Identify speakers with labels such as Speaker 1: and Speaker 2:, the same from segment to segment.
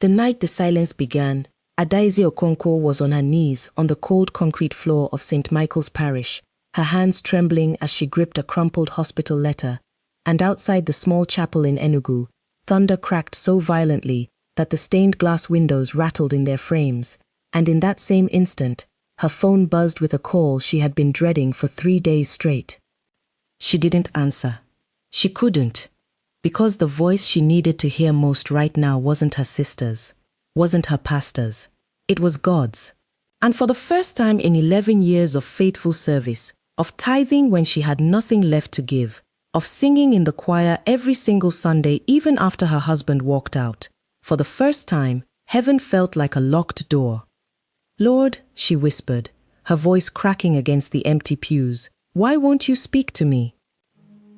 Speaker 1: The night the silence began, Adaeze Okonkwo was on her knees on the cold concrete floor of St. Michael's Parish, her hands trembling as she gripped a crumpled hospital letter, and outside the small chapel in Enugu, thunder cracked so violently that the stained glass windows rattled in their frames, and in that same instant, her phone buzzed with a call she had been dreading for 3 days straight. She didn't answer. She couldn't, because the voice she needed to hear most right now wasn't her sister's, wasn't her pastor's. It was God's. And for the first time in 11 years of faithful service, of tithing when she had nothing left to give, of singing in the choir every single Sunday even after her husband walked out, for the first time, heaven felt like a locked door. "Lord," she whispered, her voice cracking against the empty pews, "why won't you speak to me?"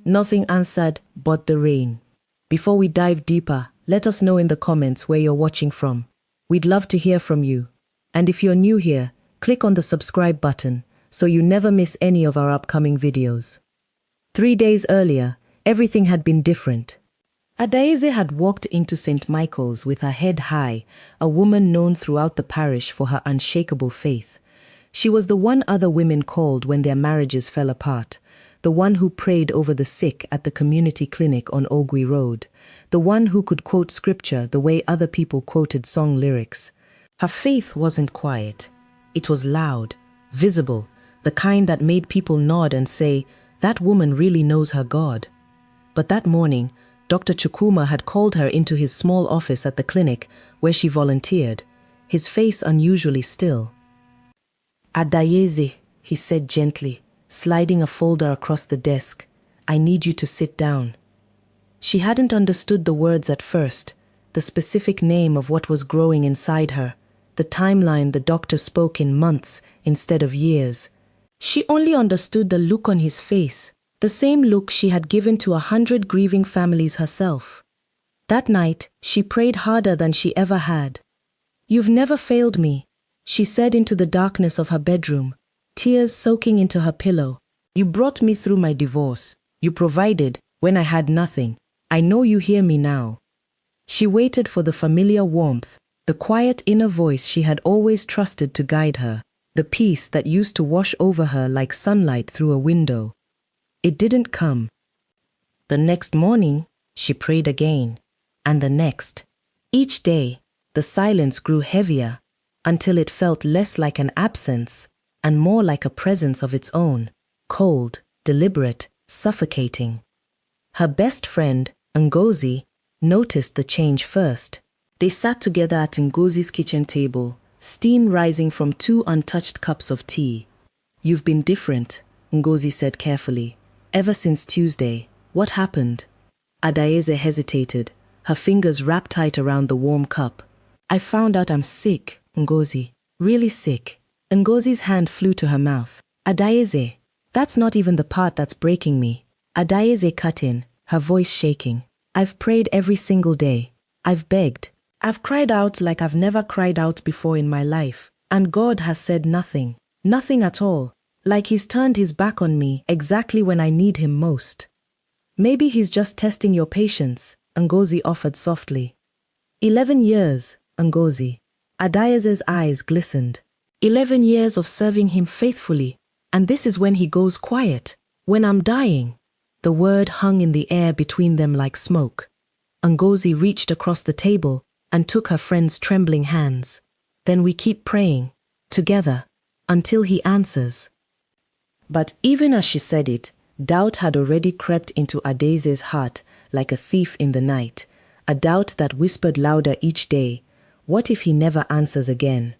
Speaker 1: Nothing answered but the rain. Before we dive deeper, let us know in the comments where you're watching from. We'd love to hear from you. And if you're new here, click on the subscribe button so you never miss any of our upcoming videos. 3 days earlier, everything had been different. Adaeze had walked into St. Michael's with her head high, a woman known throughout the parish for her unshakable faith. She was the one other women called when their marriages fell apart, the one who prayed over the sick at the community clinic on Ogui Road, the one who could quote scripture the way other people quoted song lyrics. Her faith wasn't quiet. It was loud, visible, the kind that made people nod and say, "That woman really knows her God." But that morning, Dr. Chukwuma had called her into his small office at the clinic where she volunteered, his face unusually still. "Adaeze," he said gently, sliding a folder across the desk, "I need you to sit down." She hadn't understood the words at first, the specific name of what was growing inside her, the timeline the doctor spoke in months instead of years. She only understood the look on his face, the same look she had given to 100 grieving families herself. That night, she prayed harder than she ever had. "You've never failed me," she said into the darkness of her bedroom, tears soaking into her pillow. "You brought me through my divorce. You provided when I had nothing. I know you hear me now." She waited for the familiar warmth, the quiet inner voice she had always trusted to guide her, the peace that used to wash over her like sunlight through a window. It didn't come. The next morning, she prayed again, and the next. Each day, the silence grew heavier until it felt less like an absence and more like a presence of its own, cold, deliberate, suffocating. Her best friend, Ngozi, noticed the change first. They sat together at Ngozi's kitchen table, steam rising from 2 untouched cups of tea. "You've been different," Ngozi said carefully. "Ever since Tuesday. What happened?" Adaeze hesitated, her fingers wrapped tight around the warm cup. "I found out I'm sick, Ngozi. Really sick." Ngozi's hand flew to her mouth. "Adaeze, that's not even the part that's breaking me." Adaeze cut in, her voice shaking. "I've prayed every single day. I've begged. I've cried out like I've never cried out before in my life. And God has said nothing. Nothing at all. Like he's turned his back on me exactly when I need him most." "Maybe he's just testing your patience," Ngozi offered softly. 11 years, Ngozi. Adaeze's eyes glistened. 11 years of serving him faithfully, and this is when he goes quiet. "When I'm dying." The word hung in the air between them like smoke. Ngozi reached across the table and took her friend's trembling hands. "Then we keep praying, together, until he answers." But even as she said it, doubt had already crept into Adaeze's heart like a thief in the night, a doubt that whispered louder each day, "What if he never answers again?"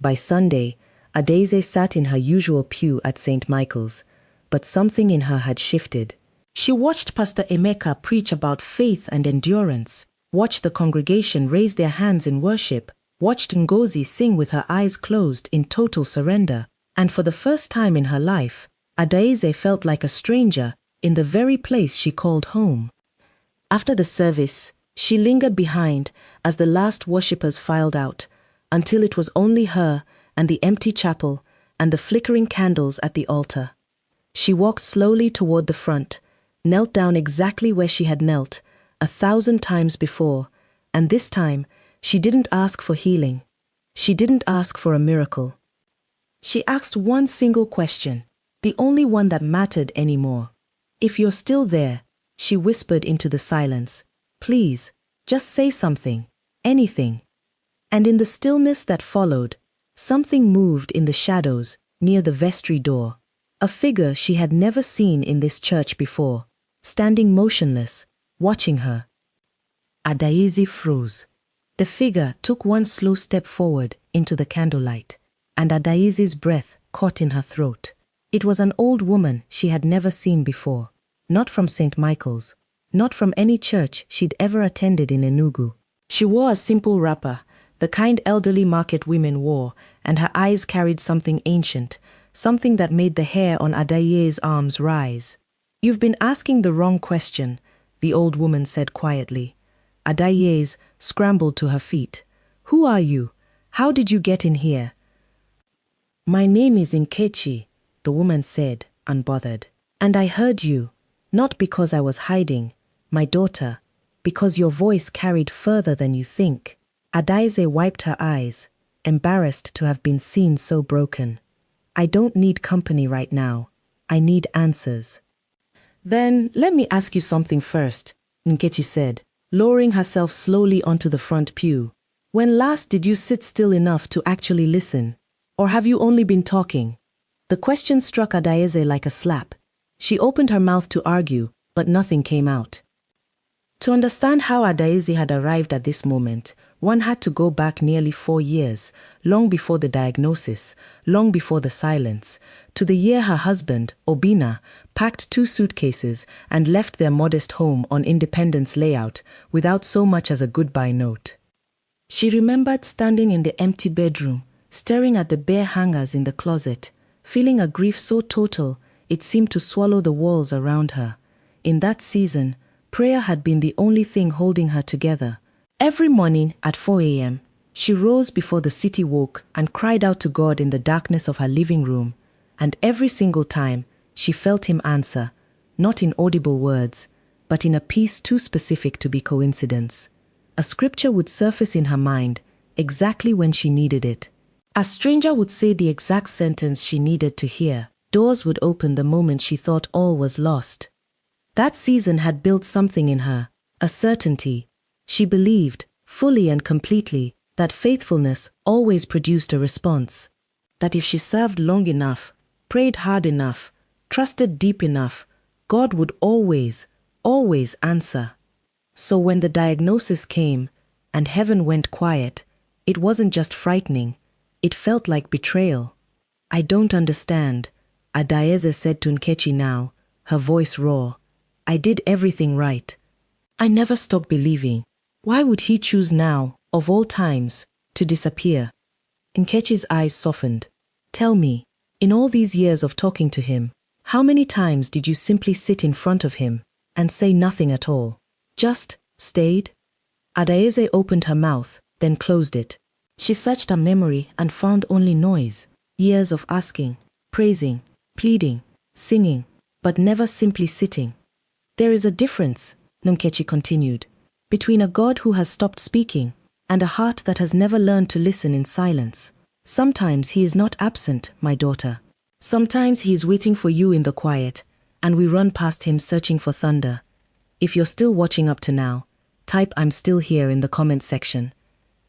Speaker 1: By Sunday, Adaeze sat in her usual pew at St. Michael's, but something in her had shifted. She watched Pastor Emeka preach about faith and endurance, watched the congregation raise their hands in worship, watched Ngozi sing with her eyes closed in total surrender, and for the first time in her life, Adaeze felt like a stranger in the very place she called home. After the service, she lingered behind as the last worshippers filed out, until it was only her and the empty chapel and the flickering candles at the altar. She walked slowly toward the front, knelt down exactly where she had knelt 1,000 times before, and this time She didn't ask for healing. She didn't ask for a miracle. She asked one single question, the only one that mattered anymore. "If you're still there," she whispered into the silence, "please, just say something, anything." And in the stillness that followed, something moved in the shadows near the vestry door. A figure she had never seen in this church before, standing motionless, watching her. Adaeze froze. The figure took one slow step forward into the candlelight, and Adaeze's breath caught in her throat. It was an old woman she had never seen before, not from St. Michael's, not from any church she'd ever attended in Enugu. She wore a simple wrapper, the kind elderly market women wore, and her eyes carried something ancient, something that made the hair on Adaeze's arms rise. "You've been asking the wrong question," the old woman said quietly. Adaeze scrambled to her feet. "Who are you? How did you get in here?" "My name is Nkechi," the woman said, unbothered. "And I heard you, not because I was hiding, my daughter, because your voice carried further than you think." Adaeze wiped her eyes, embarrassed to have been seen so broken. "I don't need company right now. I need answers." "Then let me ask you something first," Nkechi said, lowering herself slowly onto the front pew. "When last did you sit still enough to actually listen? Or have you only been talking?" The question struck Adaeze like a slap. She opened her mouth to argue, but nothing came out. To understand how Adaeze had arrived at this moment, one had to go back nearly 4 years, long before the diagnosis, long before the silence, to the year her husband, Obinna, packed 2 suitcases and left their modest home on Independence Layout without so much as a goodbye note. She remembered standing in the empty bedroom, staring at the bare hangers in the closet, feeling a grief so total it seemed to swallow the walls around her. In that season, prayer had been the only thing holding her together. Every morning at 4 a.m., she rose before the city woke and cried out to God in the darkness of her living room, and every single time she felt him answer, not in audible words, but in a peace too specific to be coincidence. A scripture would surface in her mind exactly when she needed it. A stranger would say the exact sentence she needed to hear. Doors would open the moment she thought all was lost. That season had built something in her, a certainty. She believed, fully and completely, that faithfulness always produced a response. That if she served long enough, prayed hard enough, trusted deep enough, God would always, always answer. So when the diagnosis came, and heaven went quiet, it wasn't just frightening, it felt like betrayal. "I don't understand," Adaeze said to Nkechi now, her voice raw. "I did everything right. I never stopped believing. Why would he choose now, of all times, to disappear?" Nkechi's eyes softened. "Tell me, in all these years of talking to him, how many times did you simply sit in front of him and say nothing at all? Just stayed?" Adaeze opened her mouth, then closed it. She searched her memory and found only noise. Years of asking, praising, pleading, singing, but never simply sitting. "There is a difference," Nkechi continued, "between a God who has stopped speaking and a heart that has never learned to listen in silence. Sometimes he is not absent, my daughter. Sometimes he is waiting for you in the quiet, and we run past him searching for thunder. If you're still watching up to now, type "I'm still here" in the comment section.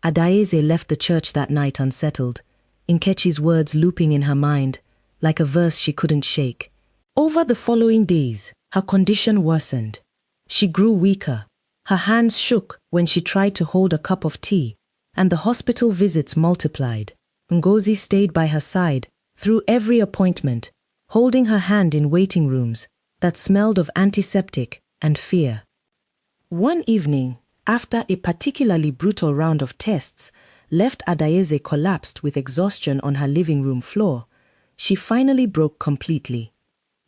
Speaker 1: Adaeze left the church that night unsettled, Nkechi's words looping in her mind, like a verse she couldn't shake. Over the following days, her condition worsened. She grew weaker. Her hands shook when she tried to hold a cup of tea, and the hospital visits multiplied. Ngozi stayed by her side through every appointment, holding her hand in waiting rooms that smelled of antiseptic and fear. One evening, after a particularly brutal round of tests left Adaeze collapsed with exhaustion on her living room floor, she finally broke completely.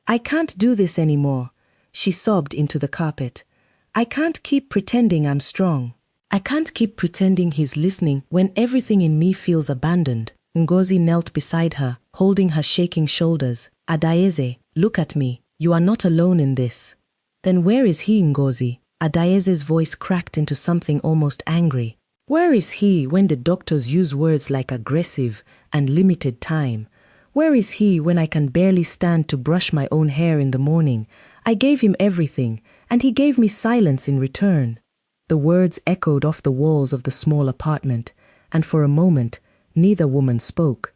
Speaker 1: "I can't do this anymore," she sobbed into the carpet. "I can't keep pretending I'm strong. I can't keep pretending he's listening when everything in me feels abandoned." Ngozi knelt beside her, holding her shaking shoulders. "Adaeze, look at me. You are not alone in this." "Then where is he, Ngozi?" Adaeze's voice cracked into something almost angry. Where is he when the doctors use words like aggressive and limited time? Where is he when I can barely stand to brush my own hair in the morning? I gave him everything, and he gave me silence in return. The words echoed off the walls of the small apartment, and for a moment, neither woman spoke.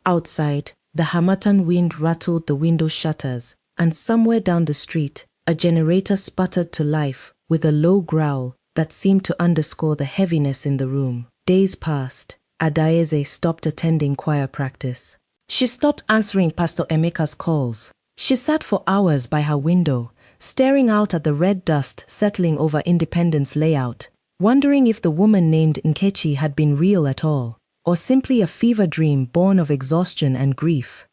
Speaker 1: Outside, the Hamatan wind rattled the window shutters, and somewhere down the street, a generator sputtered to life with a low growl that seemed to underscore the heaviness in the room. Days passed. Adaeze stopped attending choir practice. She stopped answering Pastor Emeka's calls. She sat for hours by her window, staring out at the red dust settling over Independence Layout, wondering if the woman named Nkechi had been real at all, or simply a fever dream born of exhaustion and grief.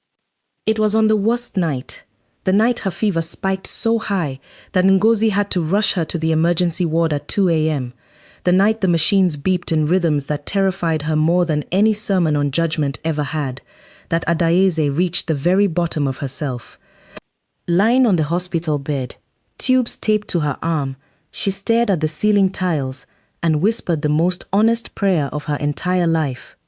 Speaker 1: It was on the worst night, the night her fever spiked so high that Ngozi had to rush her to the emergency ward at 2 a.m., the night the machines beeped in rhythms that terrified her more than any sermon on judgment ever had, that Adaeze reached the very bottom of herself. Lying on the hospital bed, tubes taped to her arm, she stared at the ceiling tiles and whispered the most honest prayer of her entire life.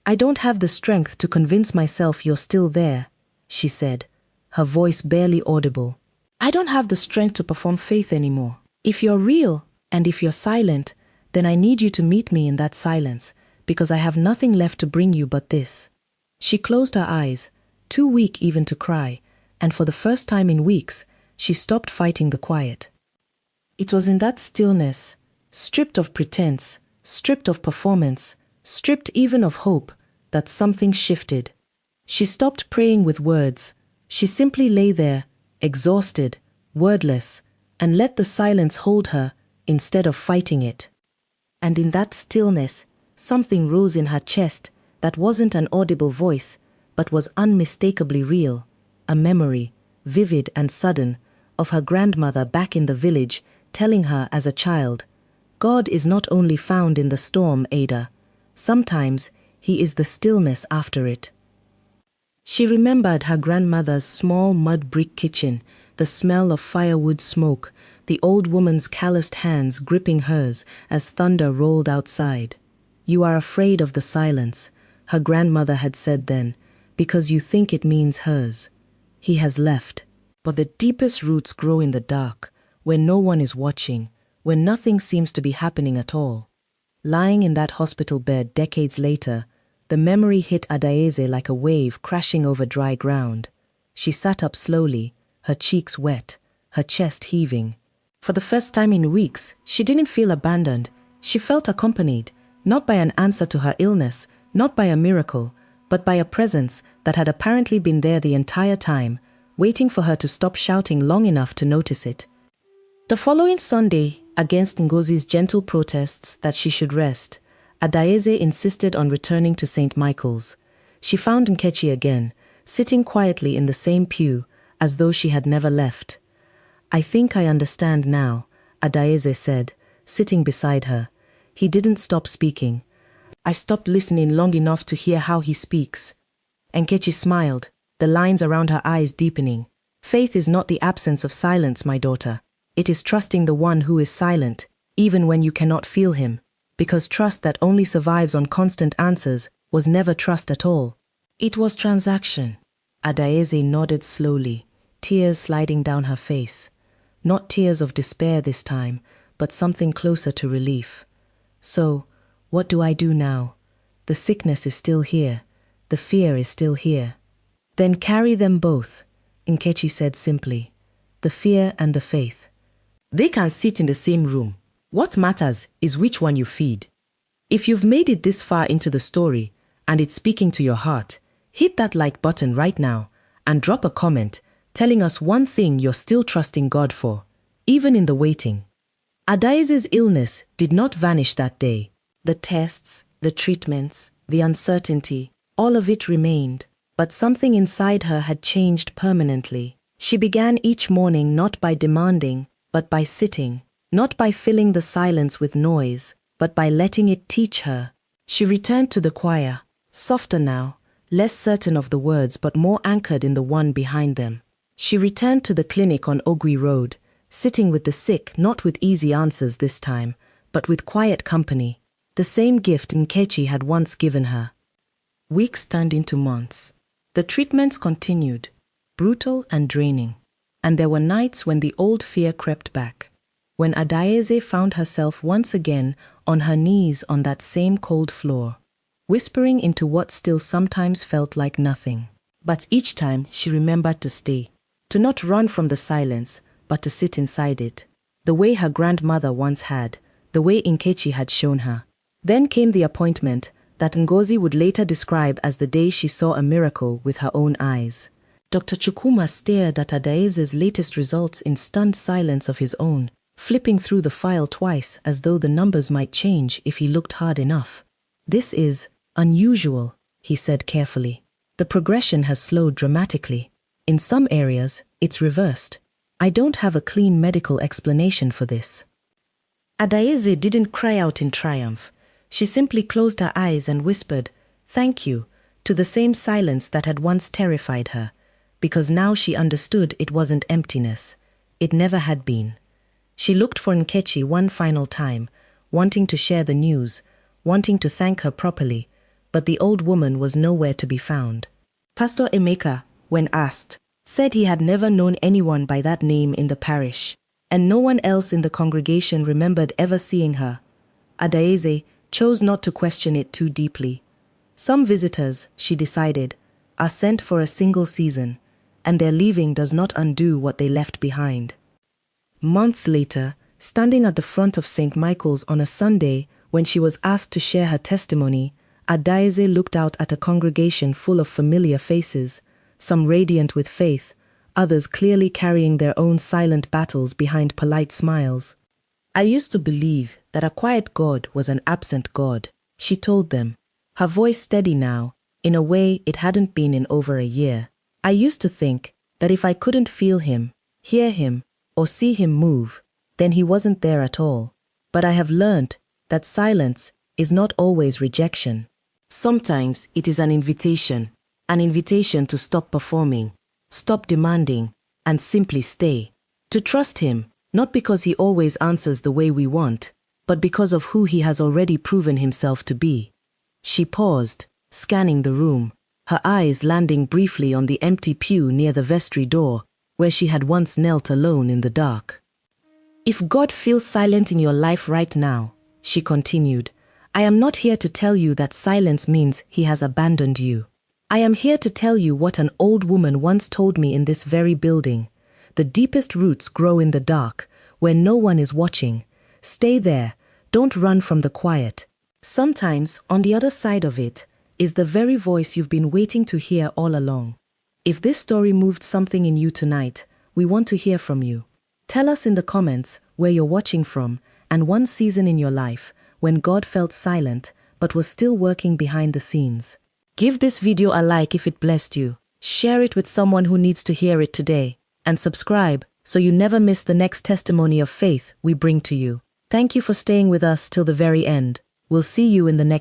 Speaker 1: "I don't have the strength to convince myself you're still there," she said, her voice barely audible. "I don't have the strength to perform faith anymore. If you're real, and if you're silent, then I need you to meet me in that silence, because I have nothing left to bring you but this." She closed her eyes, too weak even to cry, and for the first time in weeks, she stopped fighting the quiet. It was in that stillness, stripped of pretense, stripped of performance, stripped even of hope, that something shifted. She stopped praying with words. She simply lay there, exhausted, wordless, and let the silence hold her instead of fighting it. And in that stillness, something rose in her chest that wasn't an audible voice, but was unmistakably real, a memory, vivid and sudden, of her grandmother back in the village telling her as a child, "God is not only found in the storm, Ada. Sometimes he is the stillness after it." She remembered her grandmother's small mud brick kitchen, the smell of firewood smoke, the old woman's calloused hands gripping hers as thunder rolled outside. "You are afraid of the silence," her grandmother had said then, "because you think it means hers. He has left." But the deepest roots grow in the dark, where no one is watching, where nothing seems to be happening at all. Lying in that hospital bed decades later, the memory hit Adaeze like a wave crashing over dry ground. She sat up slowly, her cheeks wet, her chest heaving. For the first time in weeks, she didn't feel abandoned. She felt accompanied, not by an answer to her illness, not by a miracle, but by a presence that had apparently been there the entire time, waiting for her to stop shouting long enough to notice it. The following Sunday, against Ngozi's gentle protests that she should rest, Adaeze insisted on returning to St. Michael's. She found Nkechi again, sitting quietly in the same pew, as though she had never left. "I think I understand now," Adaeze said, sitting beside her. He didn't stop speaking. "I stopped listening long enough to hear how he speaks." Nkechi smiled, the lines around her eyes deepening. "Faith is not the absence of silence, my daughter. It is trusting the one who is silent, even when you cannot feel him, because trust that only survives on constant answers was never trust at all." "It was transaction." Adaeze nodded slowly, tears sliding down her face. Not tears of despair this time, but something closer to relief. "So, what do I do now? The sickness is still here. The fear is still here." "Then carry them both," Nkechi said simply. "The fear and the faith. They can sit in the same room. What matters is which one you feed." If you've made it this far into the story and it's speaking to your heart, hit that like button right now and drop a comment telling us one thing you're still trusting God for, even in the waiting. Adaeze's illness did not vanish that day. The tests, the treatments, the uncertainty, all of it remained. But something inside her had changed permanently. She began each morning not by demanding, but by sitting, not by filling the silence with noise, but by letting it teach her. She returned to the choir, softer now, less certain of the words but more anchored in the one behind them. She returned to the clinic on Ogui Road, sitting with the sick not with easy answers this time, but with quiet company. the same gift Nkechi had once given her. Weeks turned into months. The treatments continued, brutal and draining. And there were nights when the old fear crept back, when Adaeze found herself once again on her knees on that same cold floor, whispering into what still sometimes felt like nothing. But each time she remembered to stay, to not run from the silence, but to sit inside it, the way her grandmother once had, the way Nkechi had shown her. Then came the appointment that Ngozi would later describe as the day she saw a miracle with her own eyes. Dr. Chukwuma stared at Adaeze's latest results in stunned silence of his own, flipping through the file twice as though the numbers might change if he looked hard enough. "This is unusual," he said carefully. "The progression has slowed dramatically. In some areas, it's reversed. I don't have a clean medical explanation for this." Adaeze didn't cry out in triumph. She simply closed her eyes and whispered, "Thank you," to the same silence that had once terrified her, because now she understood it wasn't emptiness. It never had been. She looked for Nkechi one final time, wanting to share the news, wanting to thank her properly, but the old woman was nowhere to be found. Pastor Emeka, when asked, said he had never known anyone by that name in the parish, and no one else in the congregation remembered ever seeing her. Adaeze chose not to question it too deeply. Some visitors, she decided, are sent for a single season, and their leaving does not undo what they left behind. Months later, standing at the front of St. Michael's on a Sunday when she was asked to share her testimony, Adaeze looked out at a congregation full of familiar faces, some radiant with faith, others clearly carrying their own silent battles behind polite smiles. "I used to believe that a quiet God was an absent God," she told them, her voice steady now, in a way it hadn't been in over a year. "I used to think that if I couldn't feel him, hear him, or see him move, then he wasn't there at all. But I have learned that silence is not always rejection. Sometimes it is an invitation to stop performing, stop demanding, and simply stay. To trust him, not because he always answers the way we want, but because of who he has already proven himself to be." She paused, scanning the room, her eyes landing briefly on the empty pew near the vestry door, where she had once knelt alone in the dark. "If God feels silent in your life right now," she continued, "I am not here to tell you that silence means he has abandoned you. I am here to tell you what an old woman once told me in this very building. The deepest roots grow in the dark, where no one is watching. Stay there, don't run from the quiet. Sometimes, on the other side of it, is the very voice you've been waiting to hear all along." If this story moved something in you tonight, we want to hear from you. Tell us in the comments where you're watching from and one season in your life when God felt silent but was still working behind the scenes. Give this video a like if it blessed you, share it with someone who needs to hear it today, and subscribe so you never miss the next testimony of faith we bring to you. Thank you for staying with us till the very end. We'll see you in the next